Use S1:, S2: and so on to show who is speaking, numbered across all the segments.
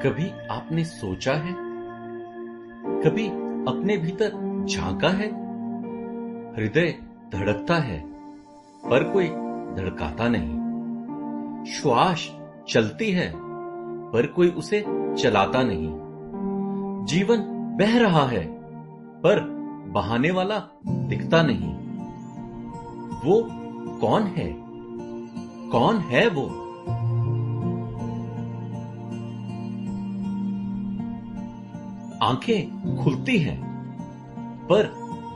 S1: कभी आपने सोचा है, कभी अपने भीतर झांका है? हृदय धड़कता है पर कोई धड़काता नहीं। श्वास चलती है पर कोई उसे चलाता नहीं। जीवन बह रहा है पर बहाने वाला दिखता नहीं। वो कौन है? कौन है वो? आंखें खुलती हैं पर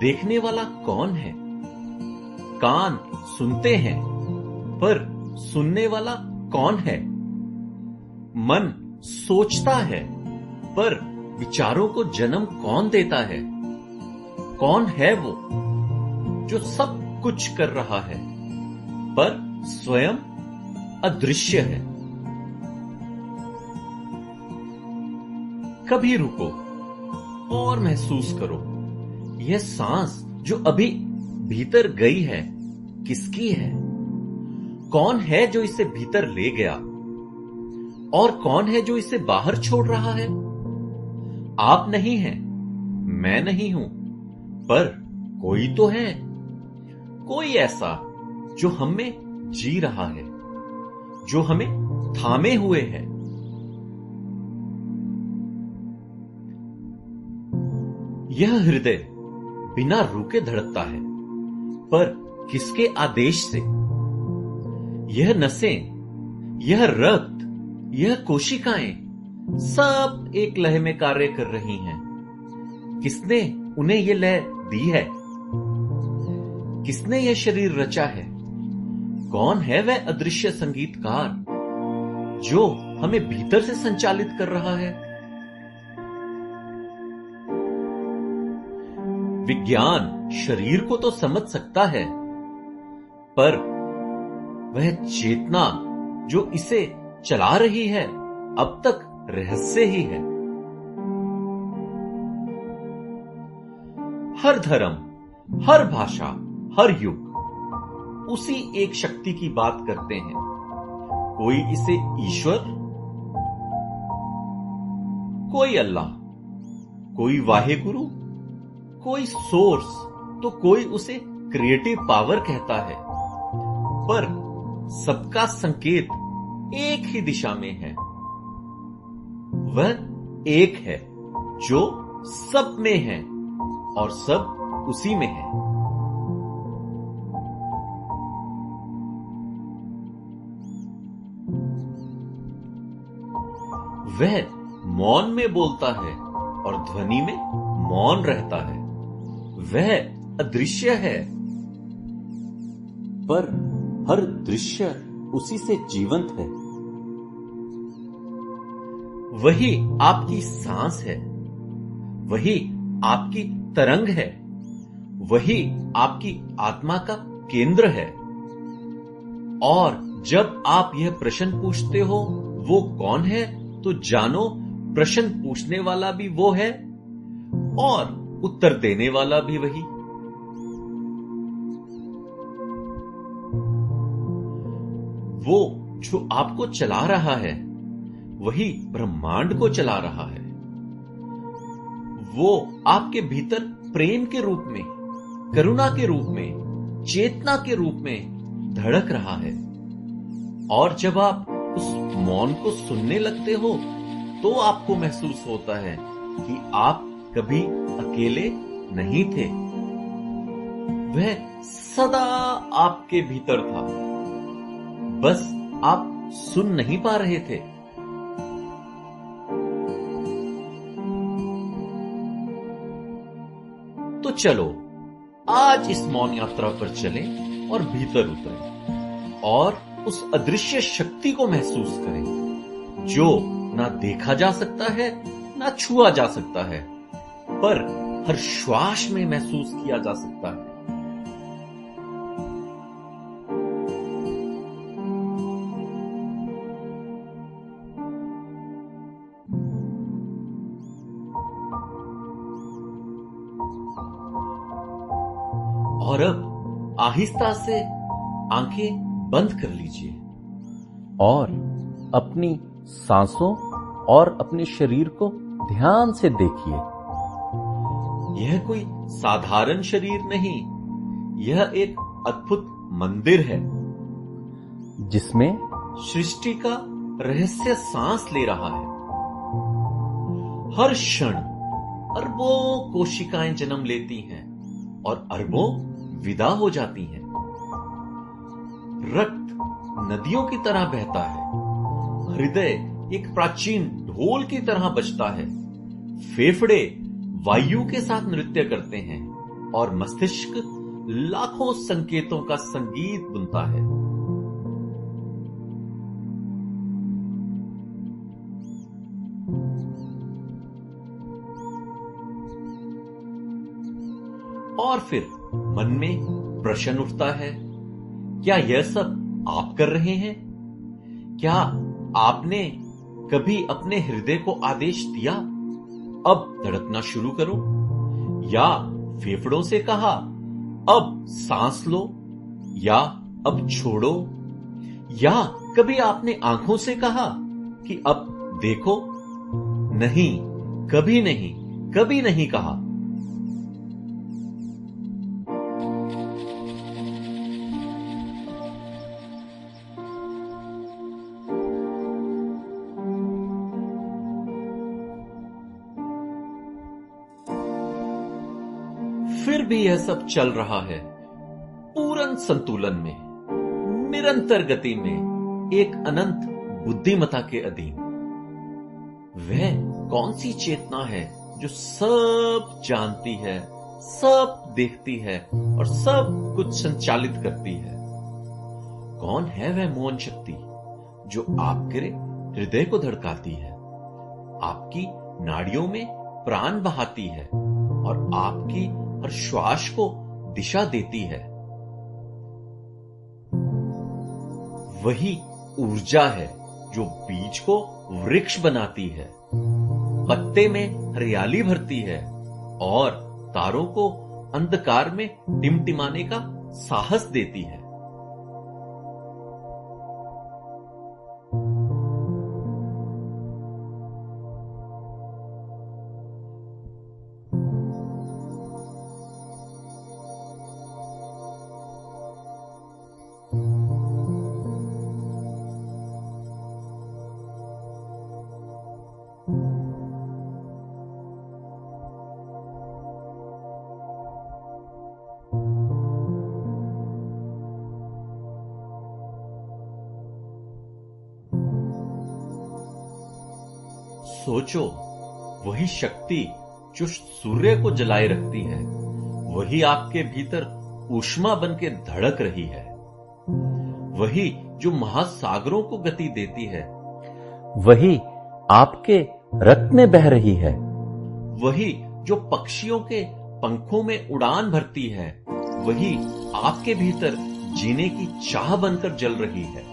S1: देखने वाला कौन है? कान सुनते हैं पर सुनने वाला कौन है? मन सोचता है पर विचारों को जन्म कौन देता है? कौन है वो जो सब कुछ कर रहा है पर स्वयं अदृश्य है? कभी रुको और महसूस करो, यह सांस जो अभी भीतर गई है किसकी है? कौन है जो इसे भीतर ले गया और कौन है जो इसे बाहर छोड़ रहा है? आप नहीं हैं, मैं नहीं हूं, पर कोई तो है। कोई ऐसा जो हम में जी रहा है, जो हमें थामे हुए है। यह हृदय बिना रुके धड़कता है, पर किसके आदेश से? यह नसें, यह रक्त, यह कोशिकाएं सब एक लय में कार्य कर रही हैं। किसने उन्हें यह लय दी है? किसने यह शरीर रचा है? कौन है वह अदृश्य संगीतकार जो हमें भीतर से संचालित कर रहा है? विज्ञान शरीर को तो समझ सकता है, पर वह चेतना जो इसे चला रही है अब तक रहस्य ही है। हर धर्म, हर भाषा, हर युग उसी एक शक्ति की बात करते हैं। कोई इसे ईश्वर, कोई अल्लाह, कोई वाहेगुरु, कोई सोर्स, तो कोई उसे क्रिएटिव पावर कहता है। पर सबका संकेत एक ही दिशा में है। वह एक है जो सब में है और सब उसी में है। वह मौन में बोलता है और ध्वनि में मौन रहता है। वह अदृश्य है, पर हर दृश्य उसी से जीवंत है। वही आपकी सांस है, वही आपकी तरंग है, वही आपकी आत्मा का केंद्र है। और जब आप यह प्रश्न पूछते हो वो कौन है, तो जानो प्रश्न पूछने वाला भी वो है और उत्तर देने वाला भी वही। वो जो आपको चला रहा है वही ब्रह्मांड को चला रहा है। वो आपके भीतर प्रेम के रूप में, करुणा के रूप में, चेतना के रूप में धड़क रहा है। और जब आप उस मौन को सुनने लगते हो तो आपको महसूस होता है कि आप कभी अकेले नहीं थे। वह सदा आपके भीतर था, बस आप सुन नहीं पा रहे थे। तो चलो आज इस मौन यात्रा पर चलें और भीतर उतरें और उस अदृश्य शक्ति को महसूस करें जो ना देखा जा सकता है, ना छुआ जा सकता है, पर हर श्वास में महसूस किया जा सकता है। और अब आहिस्ता से आंखें बंद कर लीजिए और अपनी सांसों
S2: और अपने शरीर को ध्यान से देखिए।
S1: यह कोई साधारण शरीर नहीं, यह एक अद्भुत मंदिर है
S2: जिसमें
S1: सृष्टि का रहस्य सांस ले रहा है। हर क्षण अरबों कोशिकाएं जन्म लेती हैं और अरबों विदा हो जाती हैं। रक्त नदियों की तरह बहता है, हृदय एक प्राचीन ढोल की तरह बजता है, फेफड़े वायु के साथ नृत्य करते हैं और मस्तिष्क लाखों संकेतों का संगीत बुनता है। और फिर मन में प्रश्न उठता है, क्या यह सब आप कर रहे हैं? क्या आपने कभी अपने हृदय को आदेश दिया, अब धड़कना शुरू करो? या फेफड़ों से कहा, अब सांस लो, या अब छोड़ो? या कभी आपने आंखों से कहा कि अब देखो? नहीं, कभी नहीं, कभी नहीं कहा। फिर भी यह सब चल रहा है पूर्ण संतुलन में, निरंतर गति में, एक अनंत बुद्धिमत्ता के अधीन। वह कौन सी चेतना है जो सब जानती है, सब देखती है और सब कुछ संचालित करती है? कौन है वह मौन शक्ति जो आपके हृदय को धड़काती है, आपकी नाड़ियों में प्राण बहाती है और आपकी हर श्वास को दिशा देती है? वही ऊर्जा है जो बीज को वृक्ष बनाती है, पत्ते में हरियाली भरती है और तारों को अंधकार में टिमटिमाने का साहस देती है। सोचो, वही शक्ति जो सूर्य को जलाए रखती है, वही आपके भीतर ऊष्मा बन के धड़क रही है। वही जो महासागरों को गति देती है,
S2: वही आपके रक्त में बह रही है।
S1: वही जो पक्षियों के पंखों में उड़ान भरती है, वही आपके भीतर जीने की चाह बनकर जल रही है।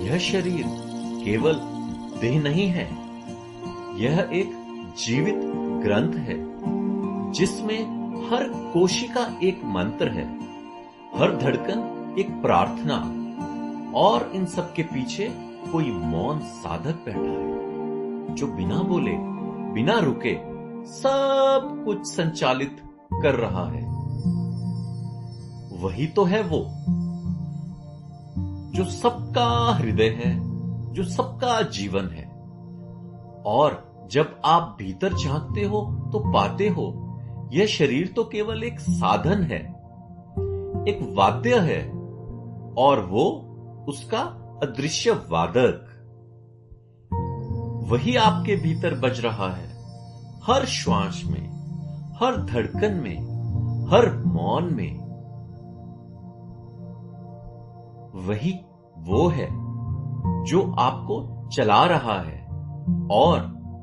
S1: यह शरीर केवल देह नहीं है, यह एक जीवित ग्रंथ है जिसमें हर कोशिका एक मंत्र है, हर धड़कन एक प्रार्थना, और इन सब के पीछे कोई मौन साधक बैठा है जो बिना बोले, बिना रुके सब कुछ संचालित कर रहा है। वही तो है वो जो सबका हृदय है, जो सबका जीवन है। और जब आप भीतर झांकते हो तो पाते हो, यह शरीर तो केवल एक साधन है, एक वाद्य है, और वो उसका अदृश्य वादक। वही आपके भीतर बज रहा है, हर श्वास में, हर धड़कन में, हर मौन में। वही वो है जो आपको चला रहा है और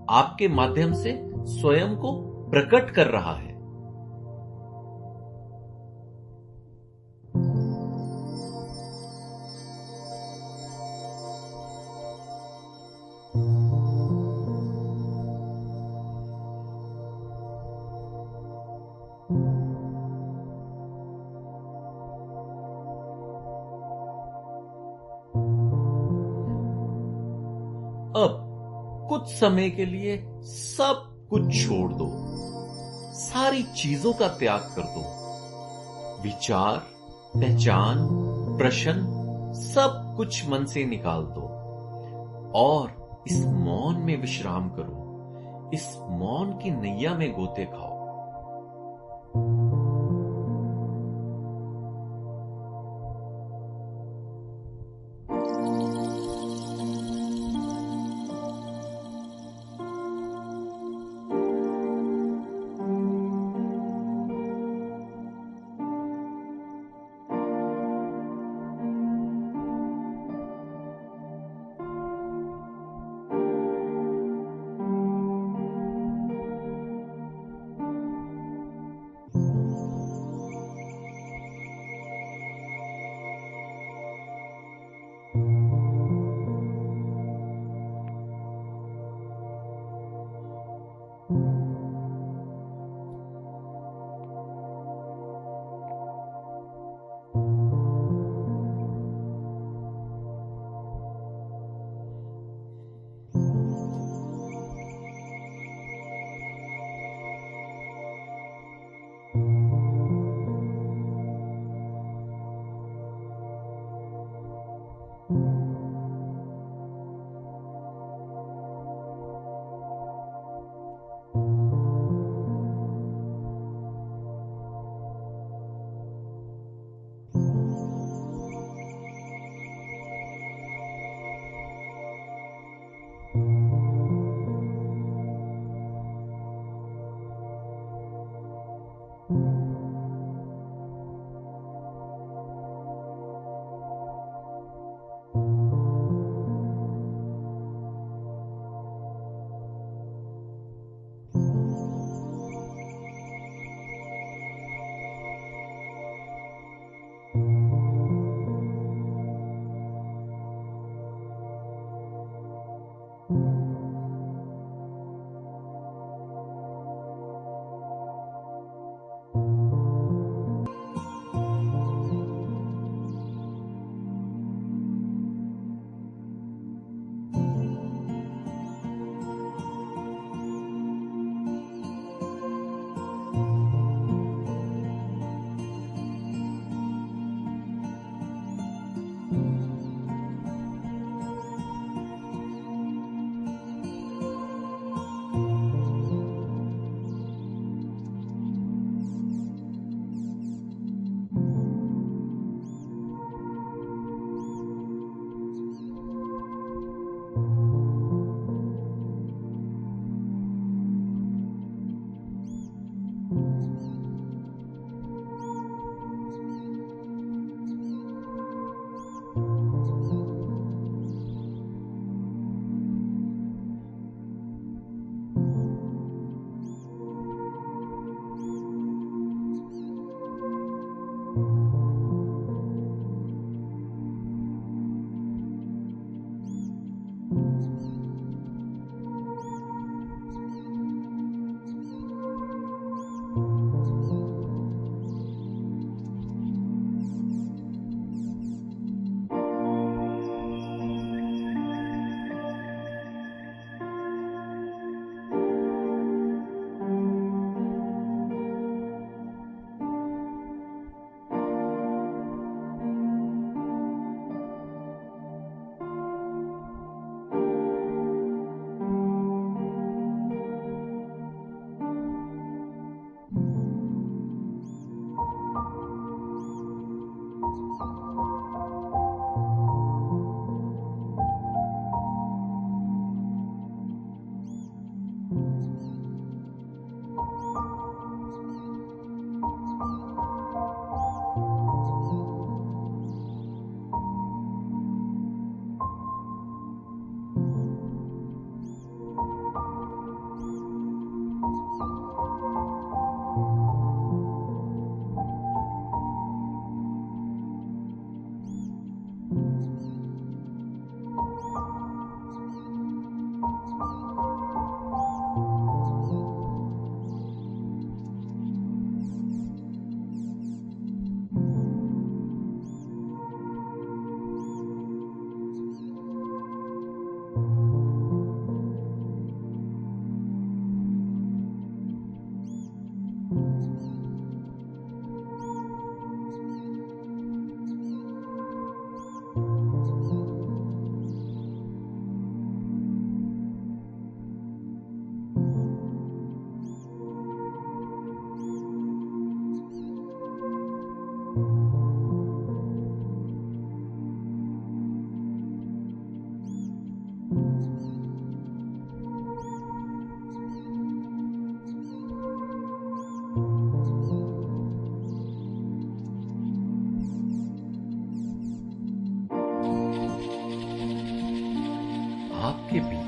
S1: आपके माध्यम से स्वयं को प्रकट कर रहा है। अब कुछ समय के लिए सब कुछ छोड़ दो, सारी चीजों का त्याग कर दो। विचार, पहचान, प्रश्न, सब कुछ मन से निकाल दो और इस मौन में विश्राम करो। इस मौन की नैया में गोते खाओ।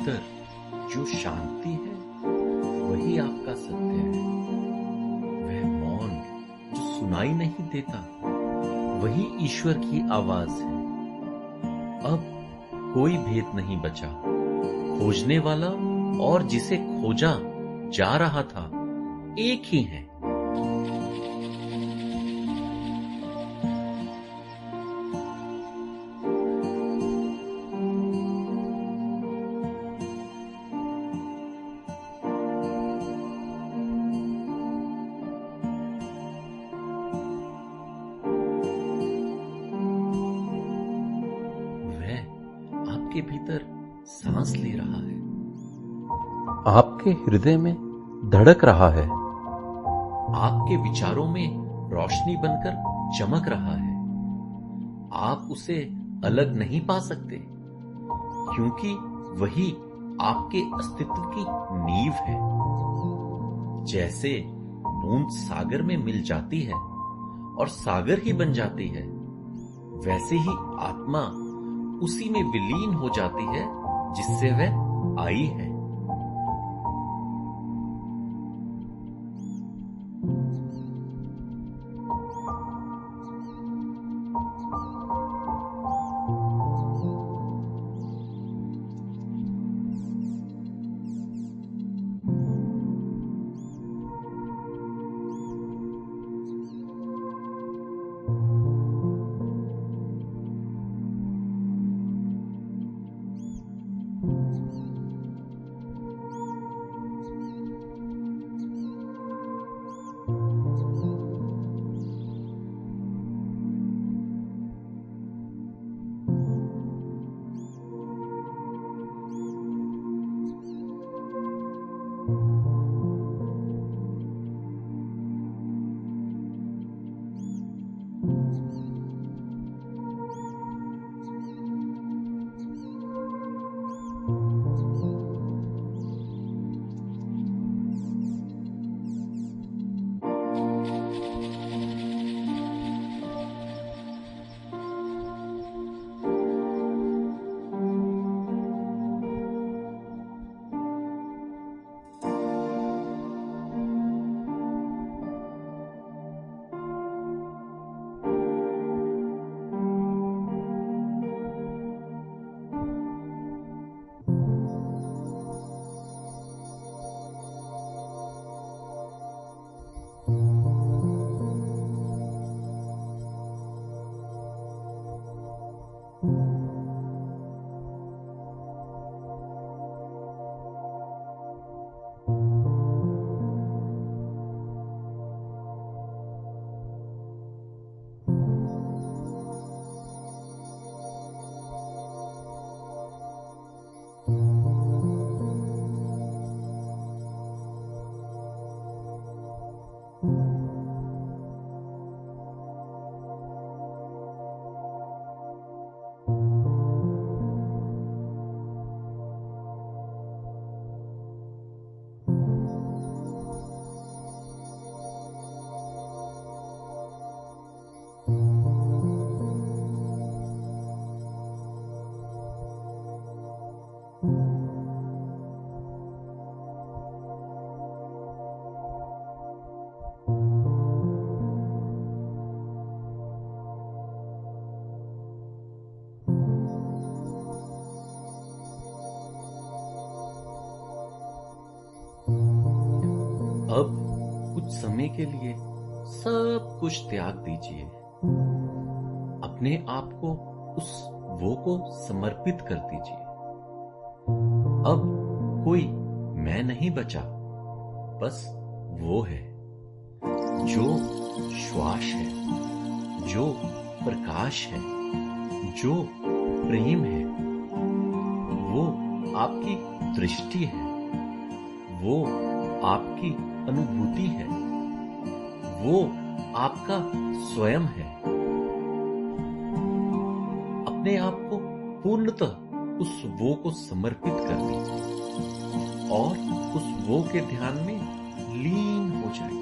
S1: भीतर जो शांति है वही आपका सत्य है। वह मौन जो सुनाई नहीं देता वही ईश्वर की आवाज है। अब कोई भेद नहीं बचा। खोजने वाला और जिसे खोजा जा रहा था एक ही है। आपके भीतर सांस ले रहा है,
S2: आपके हृदय में धड़क रहा है,
S1: आपके विचारों में रोशनी बनकर चमक रहा है। आप उसे अलग नहीं पा सकते क्योंकि वही आपके अस्तित्व की नींव है। जैसे बूंद सागर में मिल जाती है और सागर ही बन जाती है, वैसे ही आत्मा उसी में विलीन हो जाती है जिससे वह आई है। अब कुछ समय के लिए सब कुछ त्याग दीजिए। अपने आप को उस वो को समर्पित कर दीजिए। अब कोई मैं नहीं बचा, बस वो है जो श्वास है, जो प्रकाश है, जो प्रेम है। वो आपकी दृष्टि है, वो आपकी अनुभूति है, वो आपका स्वयं है। अपने आप को पूर्णतः उस वो को समर्पित कर दीजिए और उस वो के ध्यान में लीन हो जाइए।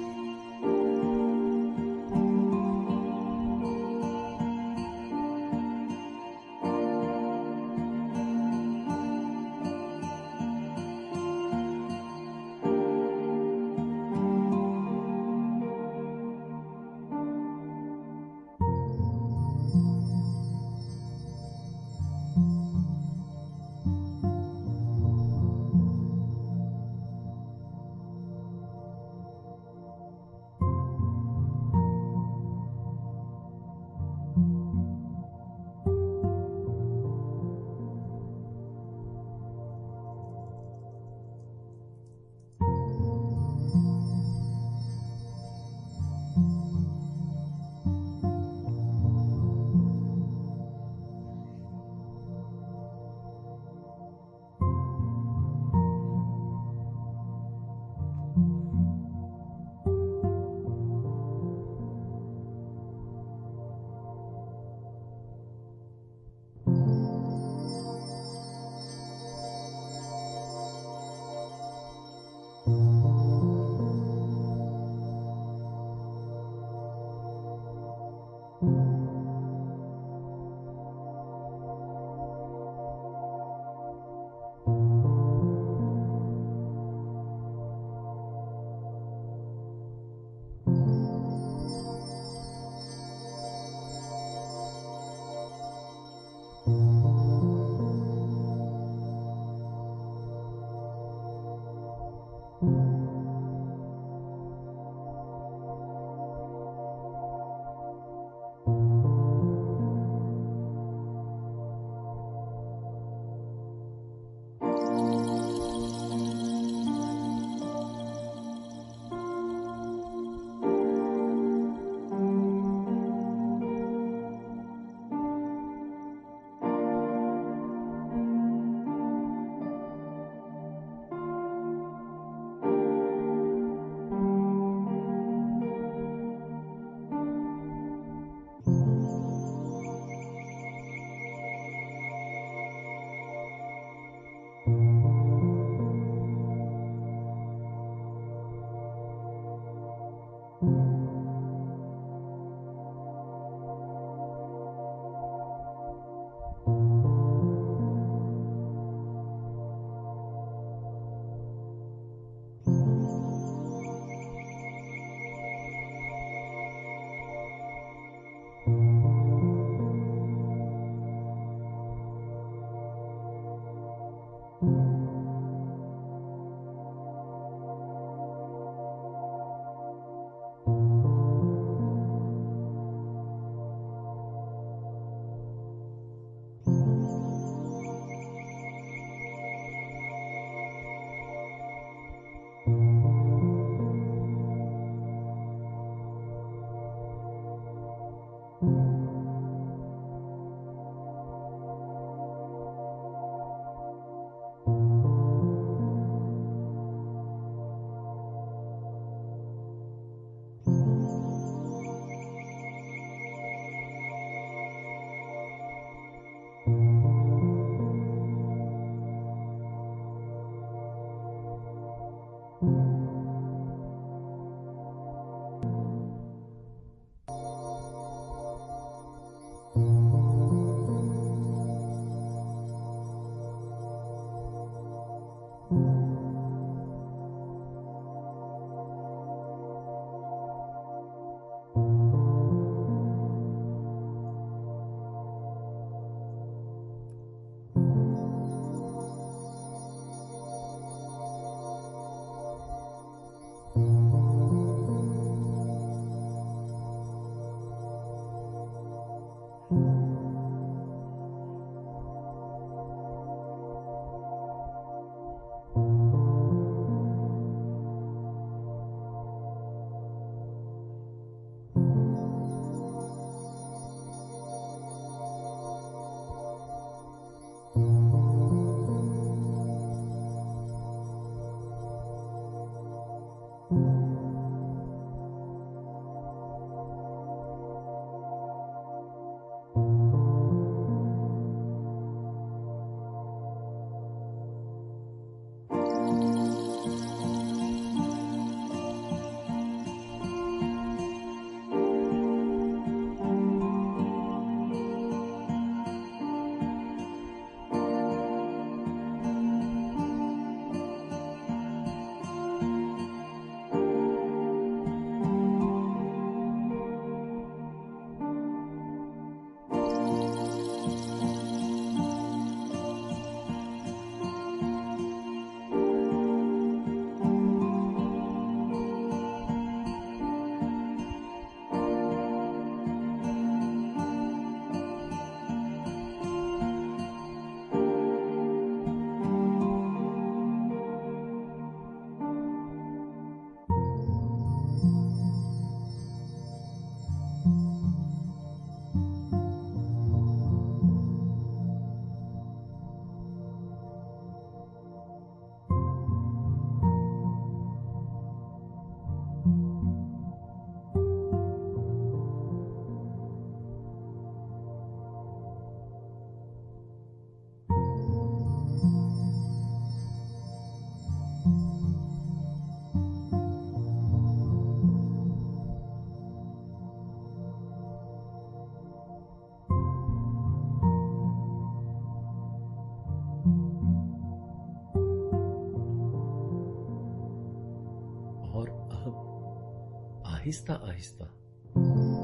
S1: आहिस्ता आहिस्ता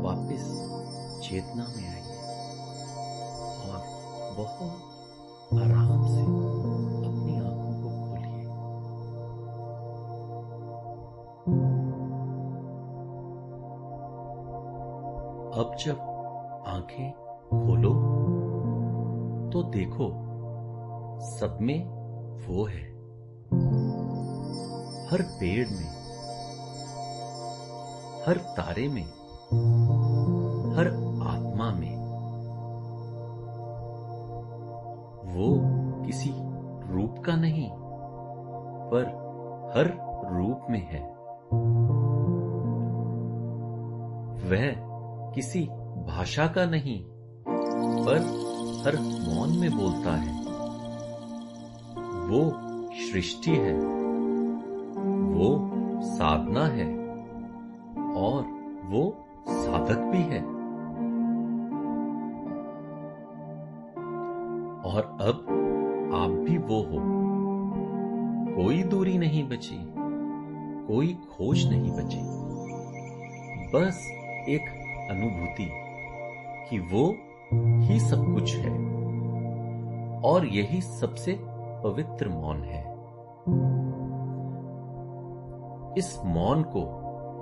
S1: वापस चेतना में आइए और बहुत आराम से अपनी आंखों को खोलिए। अब जब आंखें खोलो तो देखो सब में वो है, हर पेड़ में, हर तारे में, हर आत्मा में। वो किसी रूप का नहीं, पर हर रूप में है। वह किसी भाषा का नहीं, पर हर मौन में बोलता है। वो सृष्टि है, वो साधना है और वो साधक भी है। और अब आप भी वो हो। कोई दूरी नहीं बची, कोई खोज नहीं बची, बस एक अनुभूति कि वो ही सब कुछ है। और यही सबसे पवित्र मौन है। इस मौन को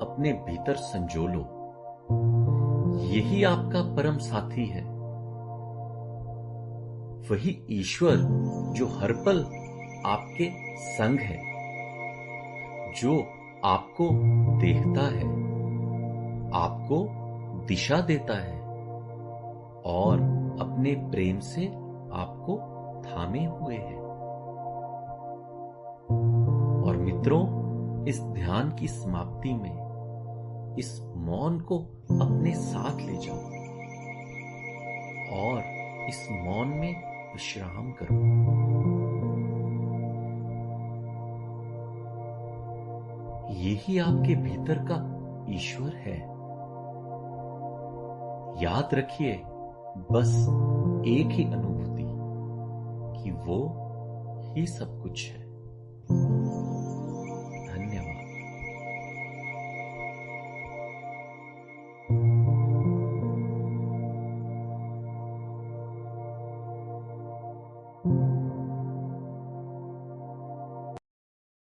S1: अपने भीतर संजो लो। यही आपका परम साथी है, वही ईश्वर जो हर पल आपके संग है, जो आपको देखता है, आपको दिशा देता है और अपने प्रेम से आपको थामे हुए है। और मित्रों, इस ध्यान की समाप्ति में इस मौन को अपने साथ ले जाओ और इस मौन में विश्राम करो। यही आपके भीतर का ईश्वर है। याद रखिए, बस एक ही अनुभूति कि वो ही सब कुछ है।